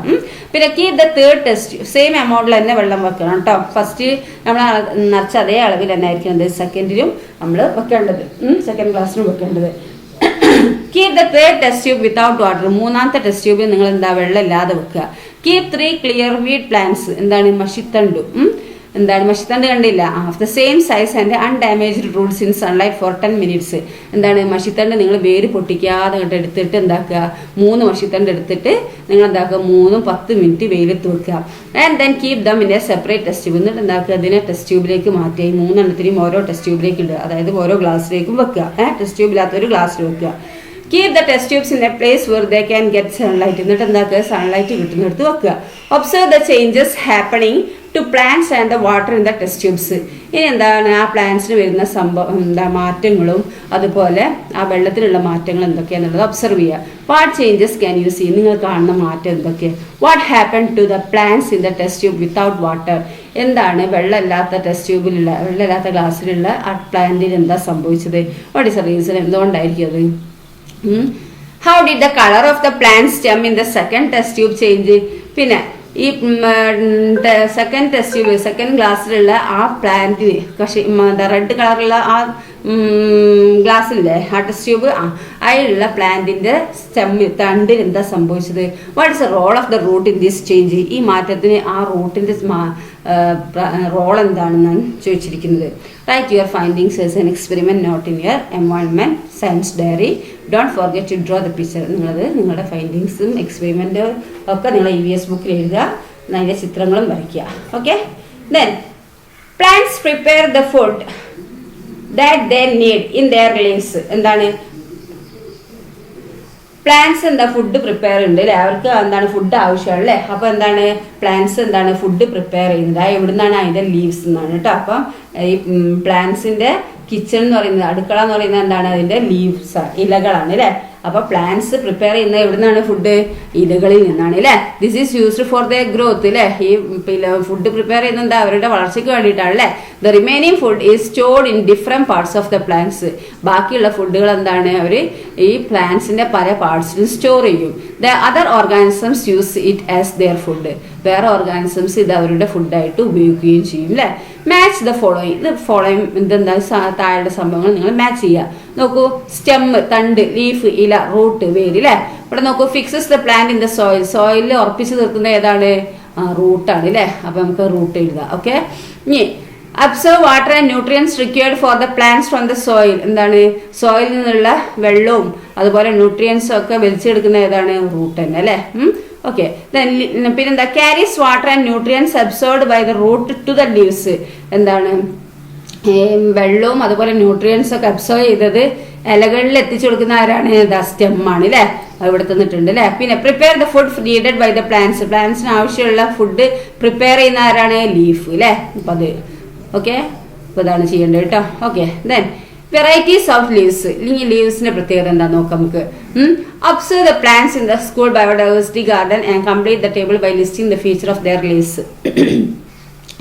പിന്നെ keep the third test same എമൗണ്ടിൽ തന്നെ വെള്ളം വെക്കണം കേട്ടോ. ഫസ്റ്റ് നമ്മൾ നിറച്ച അതേ അളവിൽ തന്നെ ആയിരിക്കും സെക്കൻഡിലും നമ്മൾ വെക്കേണ്ടത്, സെക്കൻഡ് ഗ്ലാസ്സിലും വെക്കേണ്ടത്. Keep the third test tube without water. മൂന്നാമത്തെ ടെസ്റ്റ് ട്യൂബിൽ നിങ്ങൾ എന്താ വെള്ളം ഇല്ലാതെ വെക്കുക. Keep 3 clear weed plants. എന്താണ് മഷിത്തണ്ട്? എന്താണ് മഷിത്തണ്ട് കണ്ടില്ല? Of the same size and undamaged roots in sunlight for 10 minutes. എന്താണ് മഷിത്തണ്ട് നിങ്ങൾ വേര് പൊട്ടിക്കാതെ കണ്ട് എടുത്തിട്ട് എന്താക്കുക, 3 മഷിത്തണ്ട് എടുത്തിട്ട് നിങ്ങൾ എന്താക്കുക, 3 10 മിനിറ്റ് വെയിലത്ത് വെക്കുക. And then keep them in A separate test tube. എന്നിട്ട് എന്താക്കുക, ഇതിനെ ടെസ്റ്റ് ട്യൂബിലേക്ക് മാറ്റി 3 എണ്ണത്തിനും ഓരോ ടെസ്റ്റ് ട്യൂബിലേക്ക് ഇടുക. അതായത് ഓരോ ഗ്ലാസ്സിലേക്കും വെക്കുക. ടെസ്റ്റ് ട്യൂബ് ഇല്ലാത്തൊരു ഗ്ലാസ്സിൽ വെക്കുക. Keep the test tubes in a place where they can get sunlight. എന്നിട്ട് എന്താക്കുക, സൺലൈറ്റ് കിട്ടുന്നിടത്ത് വെക്കുക. Observe the changes happening to plants and the water in the test tubes. ഇനി എന്താണ് ആ പ്ലാന്റ്സിന് വരുന്ന മാറ്റങ്ങളും അതുപോലെ ആ വെള്ളത്തിലുള്ള മാറ്റങ്ങൾ എന്തൊക്കെയാണെന്നുള്ളത് ഒബ്സർവ് ചെയ്യുക. What changes can you see? നിങ്ങൾ കാണുന്ന മാറ്റം എന്തൊക്കെയാണ്? What happen to the plants in the test tube without water? എന്താണ് വെള്ളമില്ലാത്ത ടെസ്റ്റ് ട്യൂബിലുള്ള വെള്ളമില്ലാത്ത ഗ്ലാസ്സിലുള്ള ആ പ്ലാന്റിന് എന്താ സംഭവിച്ചത്? What is A reason? എന്തുകൊണ്ടായിരിക്കും അത്? How did the color of the plant stem in the second test tube change? പിന്നെ ഈ സെക്കൻഡ് ടെസ്റ്റ് ട്യൂബ് സെക്കൻഡ് ഗ്ലാസ്സിലുള്ള ആ പ്ലാന്റിന് റെഡ് കളറുള്ള ആ ഗ്ലാസ്സില്ലേ ആ ടെസ്റ്റ് ട്യൂബ്, അതിലുള്ള പ്ലാന്റിന്റെ തണ്ടിൽ എന്താ സംഭവിച്ചത്? What is the role of the root in this change? ഈ മാറ്റത്തിന് ആ റൂട്ടിന്റെ റോൾ എന്താണെന്നാണ് ചോദിച്ചിരിക്കുന്നത്. Write your findings as an experiment note in your environment science diary. Don't forget to draw the picture. നിങ്ങളുടെ ഫൈൻഡിങ്സും എക്സ്പെരിമെന്റും ഒക്കെ നിങ്ങൾ EVS ബുക്കിൽ എഴുതുക, അതിൻ്റെ ചിത്രങ്ങളും വരയ്ക്കുക. Okay. Then plants prepare the food that they need in there leaves. എന്താണ് പ്ലാന്റ്സ് എന്താ ഫുഡ് പ്രിപ്പയർ ഉണ്ട് അല്ലേ, അവർക്ക് എന്താണ് ഫുഡ് ആവശ്യമാണ് അല്ലേ. അപ്പോൾ എന്താണ് പ്ലാന്റ്സ് എന്താണ് ഫുഡ് പ്രിപ്പയർ ചെയ്യുന്നത്? എവിടുന്നാണ്? അതിൻ്റെ ലീവ്സ് എന്നാണ് കേട്ടോ. അപ്പം ഈ പ്ലാന്റ്സിന്റെ കിച്ചൺ എന്ന് പറയുന്നത്, അടുക്കള എന്ന് പറയുന്നത് എന്താണ്? അതിന്റെ ലീവ്സ്, ഇലകളാണ് അല്ലേ. അപ്പൊ പ്ലാന്റ്സ് പ്രിപ്പയർ ചെയ്യുന്നത് എവിടുന്നാണ്? ഫുഡ് ഇലകളിൽ നിന്നാണ് അല്ലേ. This is used for the growth അല്ലേ. ഈ ഫുഡ് പ്രിപ്പയർ ചെയ്യുന്നത് അവരുടെ വളർച്ചയ്ക്ക് വേണ്ടിയിട്ടാണ് അല്ലേ. The remaining food is stored in different parts of the plants. ബാക്കിയുള്ള ഫുഡുകൾ എന്താണ്? അവർ ഈ പ്ലാന്റ്സിന്റെ പല പാർട്സിലും സ്റ്റോർ ചെയ്യും. The other organisms use it as there food. വേറെ ഓർഗാനിസംസ് ഇത് അവരുടെ ഫുഡായിട്ട് ഉപയോഗിക്കുകയും ചെയ്യും അല്ലേ. Match the following. ഇത് ഫോളോയിങ് ഇതെന്താ താഴെ സംഭവങ്ങൾ നിങ്ങൾ മാച്ച് ചെയ്യുക. നോക്കൂ, സ്റ്റെം തണ്ട്, ലീഫ് ഇല, റൂട്ട് വേര് അല്ലേ. ഇവിടെ നോക്കൂ, fixes the plant in the soil. സോയിലിൽ ഉറപ്പിച്ച് നിർത്തുന്ന ഏതാണ്? റൂട്ടാണ് അല്ലേ. അപ്പൊ നമുക്ക് റൂട്ട് എഴുതാം. ഓക്കെ. ഇനി absorb water and nutrients required for the plants from the soil. എന്താണ്? സോയിലിൽ നിന്നുള്ള വെള്ളവും അതുപോലെ ന്യൂട്രിയൻസും ഒക്കെ വലിച്ചെടുക്കുന്ന ഏതാണ്? റൂട്ട് തന്നെ അല്ലേ. ഓക്കെ. പിന്നെന്താ? Carries water and nutrients absorbed by the root to the leaves. എന്താണ്? വെള്ളവും അതുപോലെ ന്യൂട്രിയൻസ് ഒക്കെ അബ്സോർവ് ചെയ്തത് ഇലകളിൽ എത്തിച്ചു കൊടുക്കുന്ന ആരാണ്? സ്റ്റെം ആണ് അല്ലേ. ഇവിടെ തന്നിട്ടുണ്ട് അല്ലേ. പിന്നെ prepare the food needed by the plants. പ്ലാന്റ്സിന് ആവശ്യമുള്ള ഫുഡ് പ്രിപ്പയർ ചെയ്യുന്ന ആരാണ്? ലീഫ് അല്ലേ. അപ്പൊ അത് ഓക്കെ. അപ്പൊ ഇതാണ് ചെയ്യേണ്ടത് കേട്ടോ. Okay. Then varieties of leaves. ഇല്ലെങ്കിൽ ലീവ്സിന്റെ പ്രത്യേകത എന്താ നോക്കാം നമുക്ക്. Observe the plants in the school biodiversity garden and complete the table by listing the feature of their leaves.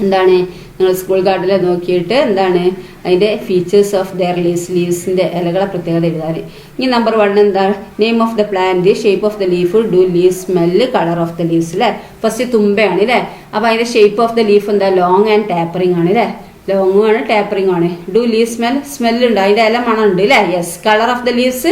എന്താണ്? നിങ്ങൾ സ്കൂൾ ഗാർഡനിൽ നോക്കിയിട്ട് എന്താണ് അതിന്റെ ഫീച്ചേഴ്സ് ഓഫ് ദെയർ ലീവ്സ്, ലീവ്സിന്റെ ഇലകളെ പ്രത്യേകത എഴുതാൻ. ഇനി നമ്പർ 1 എന്താ? Name of the plant, shape of the leaf, do leave smell, colour of the leaves അല്ലേ. ഫസ്റ്റ് തുമ്പയാണ് അല്ലേ. അപ്പൊ അതിന്റെ ഷേപ്പ് ഓഫ് ദ ലീഫ് എന്താ? ലോങ് ആൻഡ് ടാപ്പറിംഗ് ആണ് അല്ലേ. ലോങ്ങും ആണ് ടാപ്പറിംഗ് ആണ്. ഡു ലീവ് സ്മെല്ല് ഉണ്ട്, അതിന്റെ ഇല മണം ഉണ്ട് അല്ലേ. Yes. Colour of the leaves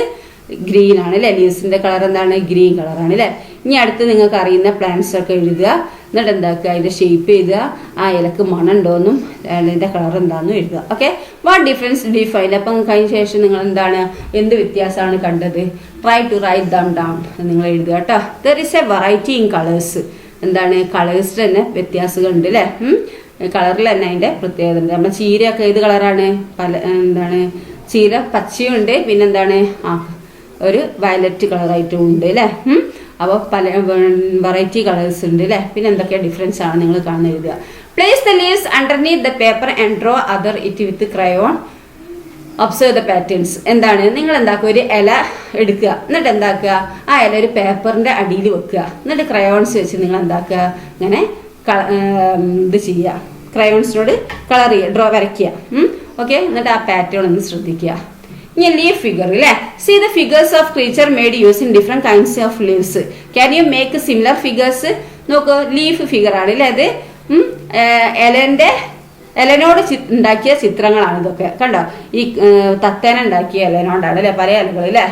green ആണ് അല്ലേ. ലീവ്സിന്റെ കളർ എന്താണ്? ഗ്രീൻ കളറാണ് അല്ലേ. ഇനി അടുത്ത് നിങ്ങൾക്ക് അറിയുന്ന പ്ലാന്റ്സ് ഒക്കെ എഴുതുക. എന്നിട്ട് എന്താക്കുക? അതിന്റെ ഷേപ്പ് എഴുതുക. ആ ഇലക്ക് മണം ഉണ്ടോന്നും അതിന്റെ കളർ എന്താണെന്നും എഴുതുക. Okay. What difference do you find? അപ്പം കഴിഞ്ഞ ശേഷം നിങ്ങൾ എന്താണ് എന്ത് വ്യത്യാസമാണ് കണ്ടത്? Try to write them down നിങ്ങൾ എഴുതുക കേട്ടോ. There is a variety in colours. എന്താണ്? കളേഴ്സിൽ തന്നെ വ്യത്യാസങ്ങൾ ഉണ്ട് അല്ലേ. കളറിൽ തന്നെ അതിന്റെ പ്രത്യേകത ഉണ്ട്. നമ്മുടെ ചീരയൊക്കെ ഏത് കളറാണ്? എന്താണ്? ചീര പച്ചയുണ്ട്, പിന്നെന്താണ്? ഒരു വയലറ്റ് കളറായിട്ടും ഉണ്ട് അല്ലേ. അപ്പോൾ പല വെറൈറ്റി കളേഴ്സ് ഉണ്ട് അല്ലേ. പിന്നെ എന്തൊക്കെയാണ് ഡിഫറൻസ് ആണ് നിങ്ങൾ കാണുന്ന എഴുതുക. Place the leaves underneath the paper and draw other it with crayon. Observe the patterns. എന്താണ്? നിങ്ങൾ എന്താക്കുക? ഒരു ഇല എടുക്കുക. എന്നിട്ട് എന്താക്കുക? ആ ഇല ഒരു പേപ്പറിന്റെ അടിയിൽ വെക്കുക. എന്നിട്ട് ക്രയോൺസ് വെച്ച് നിങ്ങൾ എന്താക്കുക? ഇങ്ങനെ ഇത് ചെയ്യുക. ക്രയോൺസിനോട് കളർ ചെയ്യുക, വരയ്ക്കുക. ഓക്കെ. എന്നിട്ട് ആ പാറ്റേൺ ഒന്ന് ശ്രദ്ധിക്കുക. ഇനി ലീഫ് ഫിഗർ അല്ലേ. See the figures of creature made using different kinds of leaves. Can you make similar figures? നോക്കൂ, ലീഫ് ഫിഗർ ആണ് അല്ലേ. അത് ഇലനോട് ഉണ്ടാക്കിയ ചിത്രങ്ങളാണ് ഇതൊക്കെ. കണ്ടോ? ഈ തത്തേന ഉണ്ടാക്കിയ ഇലനോണ്ടാണ് അല്ലെ. പല ഇലകൾ അല്ലേ.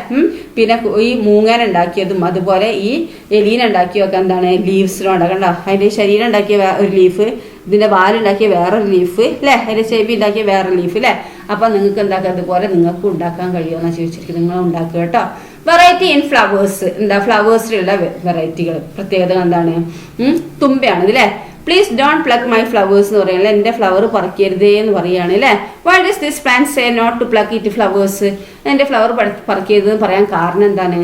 പിന്നെ ഈ മൂങ്ങന ഉണ്ടാക്കിയതും അതുപോലെ ഈ എലീന ഉണ്ടാക്കിയൊക്കെ എന്താണ്? ലീവ്സിനോടാണ്. കണ്ടോ? അതിന്റെ ശരീരം ഉണ്ടാക്കിയ ഒരു ലീഫ്, ഇതിന്റെ വാലുണ്ടാക്കിയ വേറൊരു ലീഫ് അല്ലേ. അതിന്റെ ചെവി ഉണ്ടാക്കിയ വേറെ ലീഫ് അല്ലേ. അപ്പൊ നിങ്ങൾക്ക് എന്താക്കുക? അതുപോലെ നിങ്ങൾക്ക് ഉണ്ടാക്കാൻ കഴിയുമെന്നാ ചോദിച്ചിരിക്കുന്നത്. നിങ്ങൾ ഉണ്ടാക്കുക കേട്ടോ. Variety in flowers. എന്താ? ഫ്ലവേഴ്സിലുള്ള വെറൈറ്റികൾ പ്രത്യേകത എന്താണ്? തുമ്പയാണ് അല്ലേ. Please don't pluck my flowers എന്ന് പറയുന്നത് എന്റെ ഫ്ലവർ പറിക്കരുതേ എന്ന് പറയുകയാണ് അല്ലേ. Why does this plant say not to pluck its flowers? എന്റെ ഫ്ലവർ പറിക്കരുതെന്ന് പറയാൻ കാരണം എന്താണ്?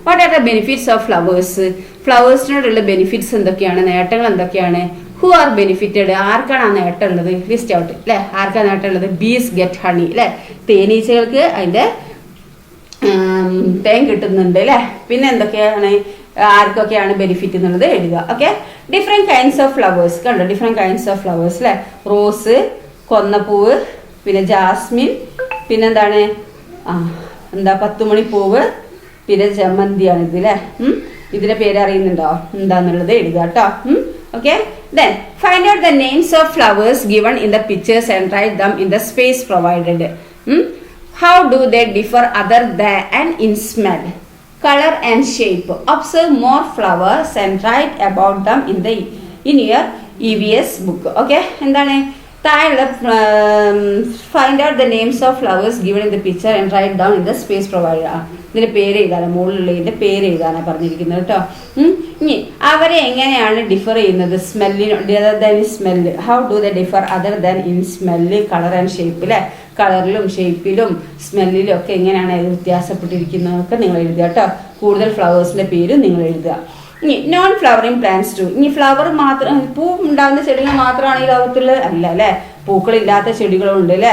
What are the benefits of flowers? ഫ്ലവേഴ്സിനോടുള്ള ബെനിഫിറ്റ്സ് എന്തൊക്കെയാണ്? നേട്ടങ്ങൾ എന്തൊക്കെയാണ്? Who are benefited? ആർക്കാണ് ആ നേട്ടം ഉള്ളത്? ലിസ്റ്റ് ഔട്ട് അല്ലെ. ആർക്കാണ് നേട്ടം ഉള്ളത്? ബീസ് ഗെറ്റ് ഹണി അല്ലെ. തേനീച്ചകൾക്ക് അതിന്റെ തേൻ കിട്ടുന്നുണ്ട് അല്ലെ. പിന്നെ എന്തൊക്കെയാണ്? ആർക്കൊക്കെയാണ് ബെനിഫിറ്റ് എന്നുള്ളത് എഴുതുക. Okay. Different kinds of flowers. കണ്ടോ? ഡിഫറെന്റ് കൈൻഡ്സ് ഓഫ് ഫ്ലവേഴ്സ് അല്ലെ. റോസ്, കൊന്നപ്പൂവ്, പിന്നെ ജാസ്മിൻ, പിന്നെന്താണ്? എന്താ? 10 മണിപ്പൂവ്, പിന്നെ ജമന്തിയാണ് ഇത് അല്ലെ. ഇതിന്റെ പേര് അറിയുന്നുണ്ടോ എന്താന്നുള്ളത് എഴുതുക കേട്ടോ. Okay, then find out the names of flowers given in the pictures and write them in the space provided. How do they differ other than in smell, color and shape? Observe more flowers and write about them in your EVS book. Okay, എന്താണ്? താഴെ find out the names of flowers given in the picture and write down in the space provide. ഇതിന്റെ പേര് എഴുതാനാണ്, മുകളിലുള്ളതിന്റെ പേര് എഴുതാനാണ് പറഞ്ഞിരിക്കുന്നത് കേട്ടോ. ഇനി അവരെ എങ്ങനെയാണ് ഡിഫർ ചെയ്യുന്നത്? Smell. How do the differ other than in smell, colour and shape അല്ലെ. കളറിലും ഷേപ്പിലും സ്മെല്ലിലും ഒക്കെ എങ്ങനെയാണ് വ്യത്യാസപ്പെട്ടിരിക്കുന്നതൊക്കെ നിങ്ങൾ എഴുതുക കേട്ടോ. കൂടുതൽ ഫ്ലവേഴ്സിന്റെ പേരും നിങ്ങൾ എഴുതുക. ഇനി നോൺ ഫ്ലവറിങ് പ്ലാന്റ്സ് ടു. ഇനി ഫ്ലവർ മാത്രം, പൂ ഉണ്ടാകുന്ന ചെടികൾ മാത്രമാണ് ഈ ലോകത്തുള്ളത് അല്ല അല്ലെ. പൂക്കളില്ലാത്ത ചെടികളും ഉണ്ട് അല്ലെ.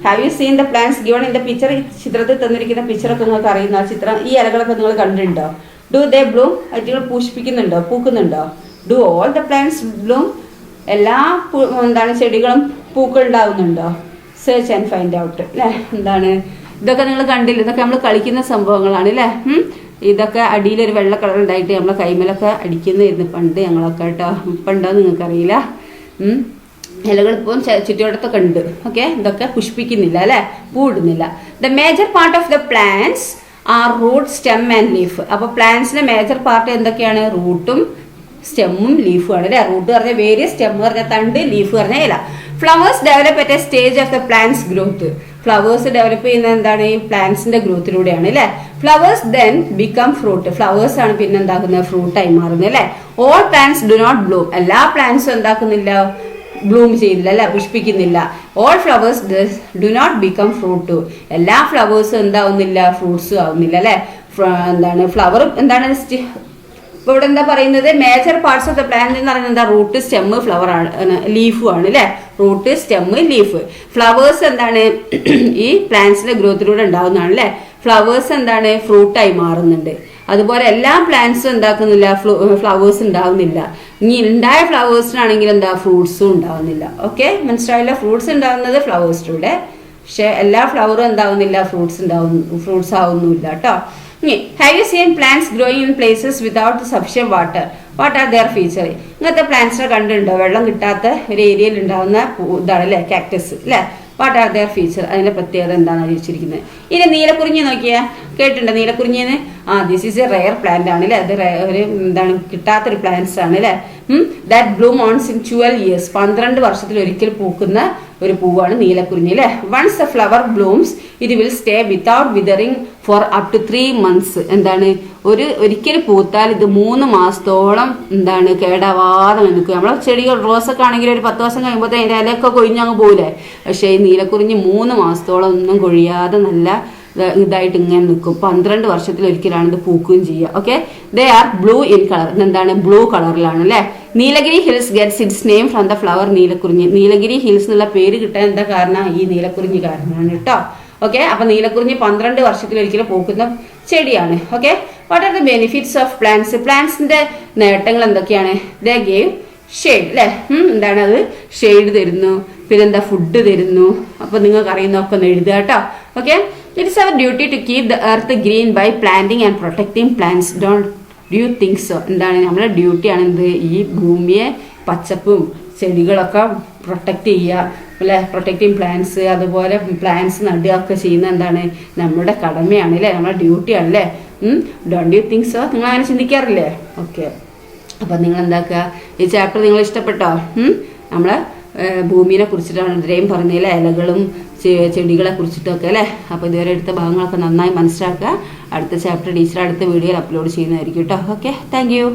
Have you scene the plants given in the picture? ചിത്രത്തിൽ തന്നിരിക്കുന്ന പിക്ചറൊക്കെ നിങ്ങൾക്ക് അറിയുന്ന ചിത്രം, ഈ ഇലകളൊക്കെ നിങ്ങൾ കണ്ടിട്ടുണ്ടോ? Do they bloom? അറ്റുകൾ പുഷ്പിക്കുന്നുണ്ടോ, പൂക്കുന്നുണ്ടോ? Do all the plants bloom? എല്ലാ ചെടികളും പൂക്കൾ ഉണ്ടാവുന്നുണ്ടോ? സെർച്ച് ആൻഡ് ഫൈൻഡ് ഔട്ട് അല്ലെ. എന്താണ് ഇതൊക്കെ നിങ്ങൾ കണ്ടില്ല? ഇതൊക്കെ നമ്മൾ കളിക്കുന്ന സംഭവങ്ങളാണ് അല്ലേ. ഇതൊക്കെ അടിയിലൊരു വെള്ള കളർ ഉണ്ടായിട്ട് നമ്മളെ കൈമലൊക്കെ അടിക്കുന്നതായിരുന്നു പണ്ട് ഞങ്ങളൊക്കെ കേട്ടോ. ഇപ്പം ഉണ്ടോ നിങ്ങൾക്കറിയില്ല. ഇലകൾ ഇപ്പം ചുറ്റുവട്ടത്തൊക്കെ ഉണ്ട്. ഓക്കെ, ഇതൊക്കെ പുഷ്പിക്കുന്നില്ല അല്ലെ, പൂടുന്നില്ല. The major part of the plants are root, stem and leaf. അപ്പൊ പ്ലാന്റ്സിന്റെ മേജർ പാർട്ട് എന്തൊക്കെയാണ്? റൂട്ടും സ്റ്റെമ്മും ലീഫും ആണ് അല്ലെ. റൂട്ട് പറഞ്ഞ വേര്, സ്റ്റെം പറഞ്ഞ തണ്ട്, ലീഫ് പറഞ്ഞ ഇല. Flowers develop at a stage of the plants growth. Flowers develop ചെയ്യുന്നത് എന്താണ്? ഈ പ്ലാന്റ്സിന്റെ ഗ്രോത്തിലൂടെയാണ് അല്ലെ. Flowers then become fruit. Flowers ആണ് പിന്നെ എന്താക്കുന്നത്? ഫ്രൂട്ടായി മാറുന്നത് അല്ലെ. All plants do not bloom. എല്ലാ പ്ലാന്റ്സും എന്താക്കുന്നില്ല? ബ്ലൂം ചെയ്യുന്നില്ല അല്ലെ, പുഷ്പിക്കുന്നില്ല. All flowers do not become fruit. എല്ലാ ഫ്ലവേഴ്സും എന്താവുന്നില്ല? ഫ്രൂട്ട്സും ആവുന്നില്ല അല്ലെ. എന്താണ് ഫ്ലവറും എന്താണ്? ഇപ്പൊ ഇവിടെ എന്താ പറയുന്നത്? Major parts of the plant എന്ന് പറയുന്നത് എന്താ? റൂട്ട്, സ്റ്റെമ്മ്, ഫ്ലവർ ആണ്, ലീഫും ആണ് അല്ലെ. Root, stem, leaf. ഫ്ലവേഴ്സ് എന്താണ്? ഈ പ്ലാന്റ്സിന്റെ ഗ്രോത്തിലൂടെ ഉണ്ടാവുന്നതാണ് അല്ലെ. ഫ്ലവേഴ്സ് എന്താണ്? ഫ്രൂട്ടായി മാറുന്നുണ്ട്. അതുപോലെ എല്ലാ പ്ലാന്റ്സും എന്താക്കുന്നില്ല? ഫ്ലവേഴ്സ് ഉണ്ടാവുന്നില്ല. ഇനി ഉണ്ടായ ഫ്ലവേഴ്സിനാണെങ്കിൽ എന്താ? ഫ്രൂട്ട്സും ഉണ്ടാവുന്നില്ല. ഓക്കെ, മനസ്സിലായില്ല? ഫ്രൂട്ട്സ് ഉണ്ടാവുന്നത് ഫ്ലവേഴ്സിലൂടെ, പക്ഷെ എല്ലാ ഫ്ലവറും എന്താവുന്നില്ല? ഫ്രൂട്ട്സ് ആവുന്നില്ല കേട്ടോ. Have you seen plants growing in places without sufficient water? What are their feature? ഇങ്ങനത്തെ പ്ലാന്റ്സിനെ കണ്ടിട്ടുണ്ടോ? വെള്ളം കിട്ടാത്ത ഒരു ഏരിയയിൽ ഉണ്ടാവുന്ന ഇതാണ് അല്ലെ, കാക്ടസ് അല്ലെ. What are their feature? അതിന്റെ പ്രത്യേകത എന്താണ് അറിയിച്ചിരിക്കുന്നത്? ഇനി നീലക്കുറിഞ്ഞി നോക്കിയാ, കേട്ടിട്ടുണ്ടോ നീലക്കുറിഞ്ഞിന്ന്? This is a rare plant ആണ് അല്ലെ. അത് ഒരു എന്താണ്? കിട്ടാത്തൊരു പ്ലാന്റ്സ് ആണ് അല്ലെ. That bloom once in 12 years. 12 വർഷത്തിൽ ഒരിക്കൽ പൂക്കുന്ന ഒരു പൂവാണ് നീലക്കുറിഞ്ഞി അല്ലെ. Once the flower blooms it will stay without withering for up to 3 months. എന്താണ്? ഒരിക്കൽ പൂത്താൽ ഇത് 3 മാസത്തോളം എന്താണ്? കേടാവാതെ നിൽക്കുക. നമ്മളെ ചെടികൾ, റോസൊക്കെ ആണെങ്കിൽ ഒരു 10 ദിവസം കഴിയുമ്പോൾ അതിന്റെ ഇലയൊക്കെ കൊഴിഞ്ഞങ്ങ് പോകില്ലേ. പക്ഷെ ഈ നീലക്കുറിഞ്ഞി 3 മാസത്തോളം ഒന്നും കൊഴിയാതെ നല്ല ഇതായിട്ട് ഇങ്ങനെ നിൽക്കും. 12 വർഷത്തിൽ ഒരിക്കലാണ് ഇത് പൂക്കുകയും ചെയ്യുക. Okay, they are blue in colour. എന്താണ്? ബ്ലൂ കളറിലാണ് അല്ലെ. Nilgiri hills gets it's name from the flower Neelakurinji. Nilgiri hills എന്നുള്ള പേര് കിട്ടാൻ എന്താ കാരണം? ഈ നീലക്കുറിഞ്ഞി കാരണമാണ് കേട്ടോ. ഓക്കെ, അപ്പൊ നീലക്കുറിഞ്ഞി 12 വർഷത്തിൽ ഒരിക്കലും പൂക്കുന്ന ചെടിയാണ്. Okay, what are the benefits of plants? പ്ലാന്റ്സിന്റെ നേട്ടങ്ങൾ എന്തൊക്കെയാണ്? ദേ ഗേവ് ഷെയ്ഡ് അല്ലെ. എന്താണ്? അത് ഷെയ്ഡ് തരുന്നു, പിന്നെന്താ? ഫുഡ് തരുന്നു. അപ്പൊ നിങ്ങൾക്ക് അറിയുന്നതൊക്കെ ഒന്ന് എഴുതുക കേട്ടോ. Okay, it is our duty to keep the earth green by planting and protecting plants. Do you think so? എന്താണ്? നമ്മുടെ ഡ്യൂട്ടിയാണ് എന്ത്? ഈ ഭൂമിയെ, പച്ചപ്പും ചെടികളൊക്കെ പ്രൊട്ടക്ട് ചെയ്യുക അല്ലെ. പ്രൊട്ടക്റ്റിംഗ് പ്ലാന്റ്സ്, അതുപോലെ പ്ലാന്റ്സ് നടുക ഒക്കെ ചെയ്യുന്ന എന്താണ്? നമ്മുടെ കടമയാണ് അല്ലെ, നമ്മുടെ ഡ്യൂട്ടിയാണ് അല്ലേ. Don't you think so? നിങ്ങൾ അങ്ങനെ ചിന്തിക്കാറില്ലേ? ഓക്കെ, അപ്പൊ നിങ്ങൾ എന്താക്കുക? ഈ ചാപ്റ്റർ നിങ്ങൾ ഇഷ്ടപ്പെട്ടോ? നമ്മളെ ഭൂമിയെ കുറിച്ചിട്ടാണ് ഇത്രയും പറഞ്ഞില്ലേ, ഇലകളും ചെടികളെ കുറിച്ചിട്ടൊക്കെ അല്ലേ. അപ്പോൾ ഇതുവരെ എടുത്ത ഭാഗങ്ങളൊക്കെ നന്നായി മനസ്സിലാക്കുക. അടുത്ത ചാപ്റ്റർ ടീച്ചർ അടുത്ത വീഡിയോയിൽ അപ്ലോഡ് ചെയ്യുന്നതായിരിക്കും കേട്ടോ. Okay, thank you.